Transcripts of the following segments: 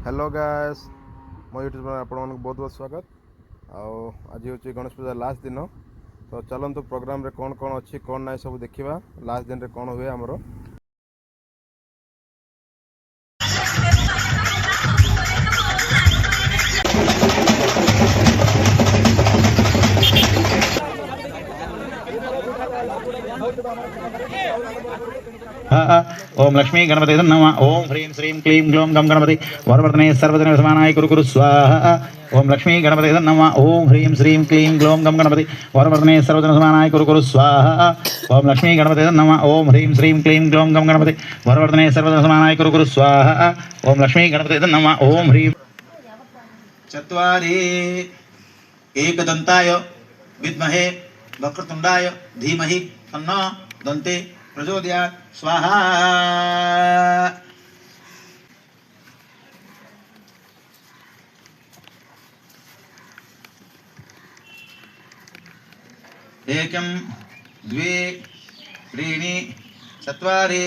Hello guys मो YouTube channel आप बहुत बहुत स्वागत। आज हूँ गणेश पूजा लास्ट दिन। तो चलतु प्रोग्राम रे कौन कौन अच्छी कौन ना सब देखा लास्ट दिन रे कौन हुए आमर। ओम लक्ष्मी गणपति नमः। ओम ह्रीं श्रीं क्लीं ग्लौं गं गणपति वरवर्धने सर्वजन समानाय कुरु कुरु स्वाहा। ओम लक्ष्मी गणपति नमः। ओम ह्रीं श्रीं क्लीं ग्लौं गं गणपति वरवर्धने सर्वजन समानाय कुरु कुरु स्वाहा। ओम लक्ष्मी गणपति नमः। ओम ह्रीं श्रीं क्लीं ग्लौं गं गणपति वरवर्धने सर्वजन समानाय कुरु कुरु स्वाहा। ओम लक्ष्मी गणपति नमः। ओम ह्रीं चत्वारि एकदन्ताय विद्महे वक्रतुण्डाय धीमहि तन्नो दन्ते प्रचोदयात् स्वाहा। एकं द्वे त्रीणि चत्वारि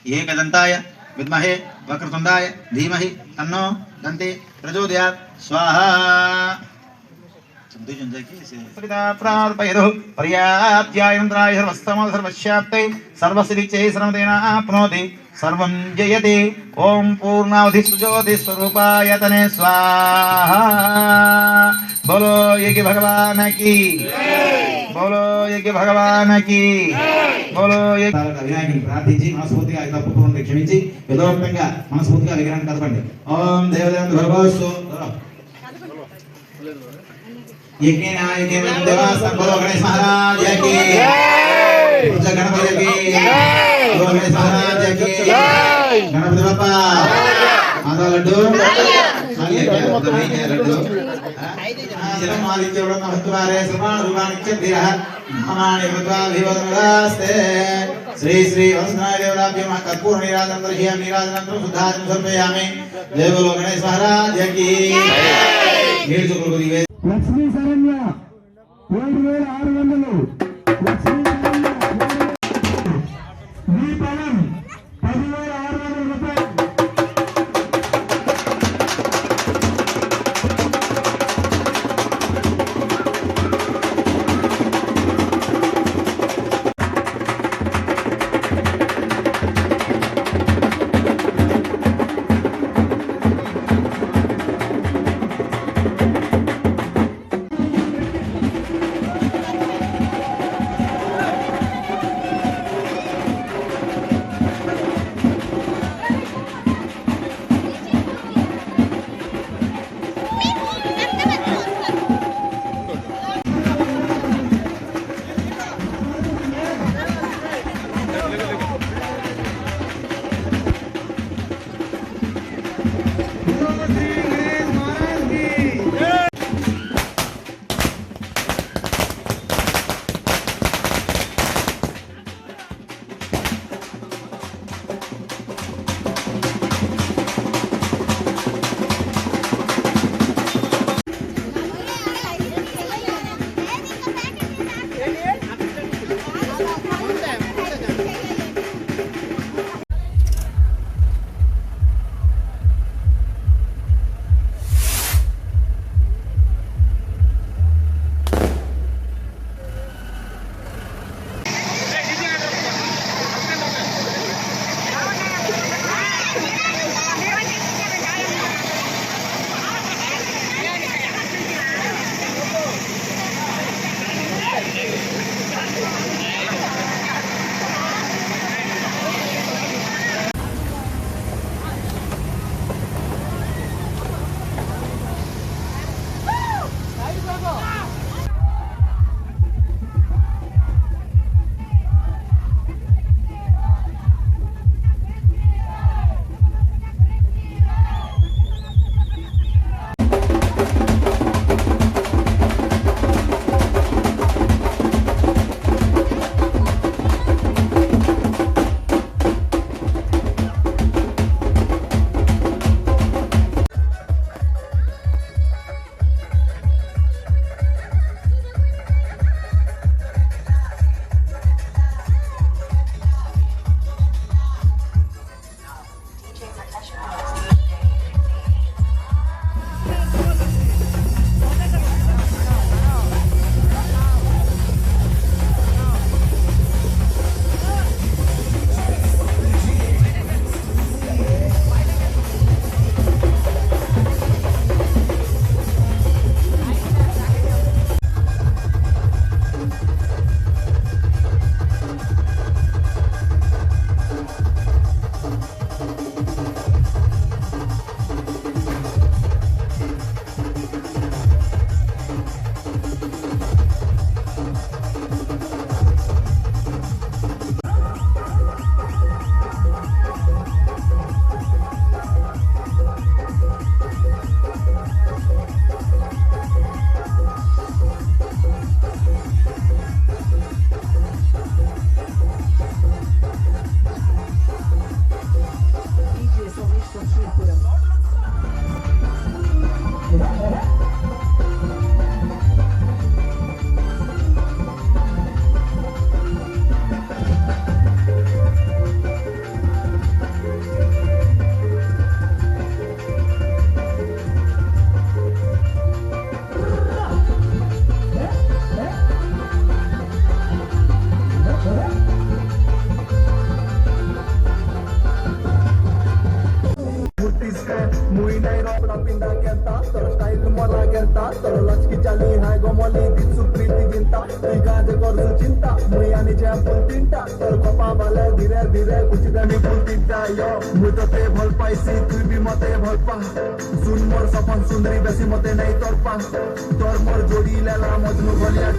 एकदन्ताय विद्महे वक्रतुण्डाय धीमहि तन्नो दन्ते प्रचोदयात् स्वाहा। पर्याप्त्यायन्त्राय सर्वस्याप्ते सर्वसिरिचै सर्वदेनाप्नोति सर्वं जयति। ओम पूर्णावधि सुज्योति स्वरूपाय तने स्वाहा। बोलो यज्ञ भगवान की, बोलो यज्ञ भगवान की, बोलो विनायकुని ప్రార్థించి మనస్ఫూర్తిగా తప్పుకోండి, క్షమించి యథోక్తంగా మనస్ఫూర్తిగా విగ్రహాన్ని కదపండి. ఓం దేవదేవ భగవస్సు यज्ञ नायक देवासन बोलो गणेश महाराज की जय। गणपति की जय। बोलो गणेश महाराज की जय। गणपति बाप्पा माता लड्डू लड्डू जन्म मालिक वरण हत्वारे सर्वाण रूपाणि दिरः ममानि कृत्वा विवदनस्ते श्री श्री वसनाय देवताभ्यो मा कर्पूर निराजनं दर्शयामि निराजनं शुद्धाचनं समर्पयामि। जय बोलो गणेश महाराज की जय। नीड चुकल दिवे लक्ष्मी शरण्य 7600 लक्ष्मी दीपम 10600 रुपये। कपड़ा पिंडा केंता तोर स्टाइल मला गेंता तोर लचकी चाली हाय गोमली दिसु प्रीति जिंता तुई काज करसु चिंता मुई आनी जैम्पुल तीनटा तोर कपा बाले धीरे धीरे कुछ देमी फुल तीनटा यो मुई तोते भल पाइसी तुई भी मते भल पा सुन मोर सपन सुंदरी बेसी मते नहीं तोर पा तोर मोर जोड़ी लेला मजनू भलिया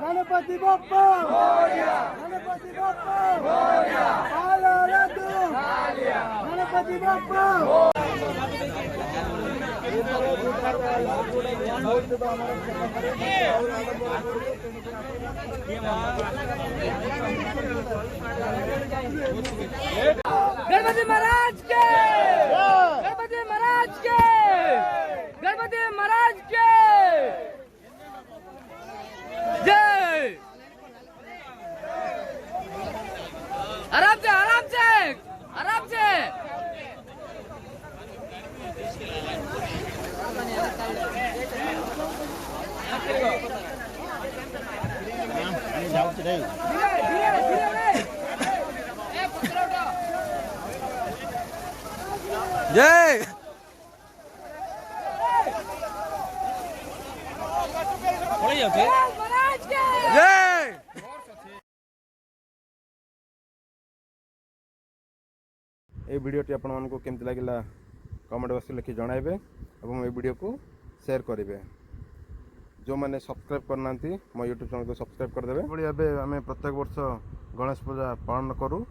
गणपति बाप्पा गणपति बाप्पा गणपति बाप्पा गणपति महाराज के गणपति महाराज के गणपति महाराज के जय। आराम से आराम से आराम से। धीरे धीरे धीरे जय। महाराज के जय। ये वीडियोटी आपण मानक केमती लगिला कमेंट बॉक्स लिखि जणाइबे एवं ये वीडियो को शेयर करेंगे। जो मैंने सब्सक्राइब करना मो यूट्यूब चैनल को सब्सक्राइब करदे। भाई आम प्रत्येक वर्ष गणेश पूजा पालन करूँ।